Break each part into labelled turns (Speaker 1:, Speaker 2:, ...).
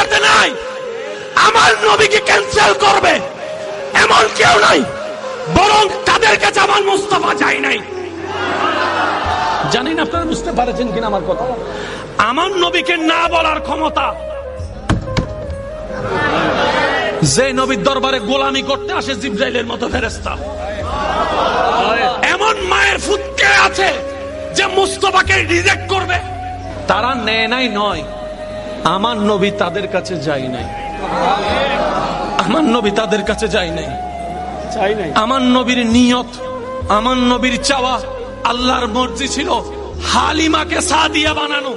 Speaker 1: দুনিয়াতে নাই আমার নবীকে ক্যান্সেল করবে এমন কেউ নাই, বরং তাদের কাছে আমার মুস্তাফা যায় নাই। জানি না আপনারা বুঝতে পারছেন কিনা আমার কথা। আমার নবীকে না বলার ক্ষমতা যে নবীর দরবারে গোলামি করতে আসে জিবরাইলের মতো ফেরেশতা, এমন মায়ের ফুটকে আছে যে মুস্তাফাকে রিজেক্ট করবে। তারা নেয় নাই নয়, আমার নবী তাদের কাছে যায় নাই। আমার নবী তাদের কাছে যায় নাই। আমার নবীর নিয়ত, আমার নবীর চাওয়া, আল্লাহর মর্জি ছিল হালিমাকে সাদিয়া বানানো।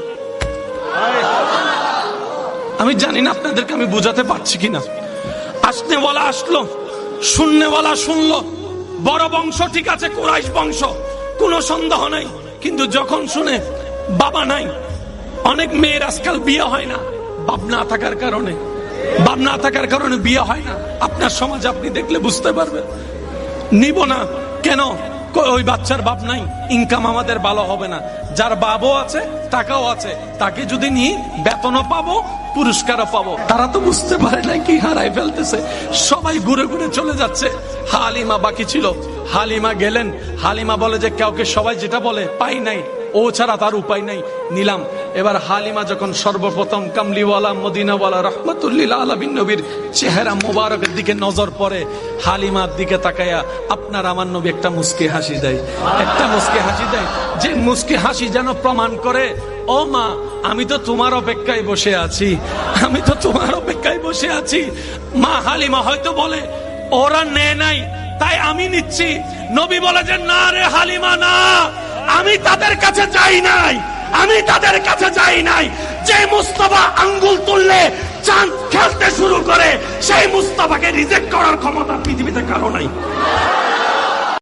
Speaker 1: আমি জানি না আপনাদেরকে আমি বুঝাতে পারছি কিনা। আসনেওয়ালা আসলো, শুননেওয়ালা শুনলো। বড় বংশ ঠিক আছে, কুরাইশ বংশ, কোনো সন্দেহ নাই। কিন্তু যখন শুনে বাবা নাই, অনেক মেয়ের আজকাল বিয়ে হয় না বাপ না থাকার কারণে, বাপ না থাকার কারণে বিয়ে হয় না। আপনার সমাজ আপনি দেখলে বুঝতে পারবেন। নিব না কেন? ওই বাচ্চার বাপ নাই, ইনকাম আমাদের ভালো হবে না। যার বাবও আছে, টাকাও আছে, তাকে যদি নিয়ে বেতনও পাবো, পুরস্কারও পাবো। তারা তো বুঝতে পারে না কি হারাই ফেলতেছে। সবাই ঘুরে ঘুরে চলে যাচ্ছে। হালিমা বাকি ছিল। হালিমা গেলেন। হালিমা বলে যে কাউকে সবাই যেটা বলে পাই নাই, ও ছাড়া তার উপায় নাই, নিলাম। এবার হালিমা যখন সর্বপ্রথম কামলিওয়ালা মদিনাওয়ালা রহমাতুল্লিল আলামিন নবীর চেহারা মোবারকের দিকে নজর পড়ে, হালিমার দিকে তাকায়া আপনার আমার নবী একটা মুস্কি হাসি দেয়, একটা মুস্কি হাসি দেয়, যে মুস্কি হাসি যেন প্রমাণ করে ও মা, আমি তো তোমার অপেক্ষায় বসে আছি, আমি তো তোমার অপেক্ষায় বসে আছি। মা হালিমা হয়তো বলে ওরা নেয় নাই তাই আমি নিচ্ছি। নবী বলে যে না রে হালিমা, না, আমি তাদের কাছে যাই নাই, আমি তাদের কাছে যাই নাই। যে মুস্তাফা আঙ্গুল তুললে চাঁদ খেলতে শুরু করে, সেই মুস্তাফাকে রিজেক্ট করার ক্ষমতা পৃথিবীতে কারো নাই।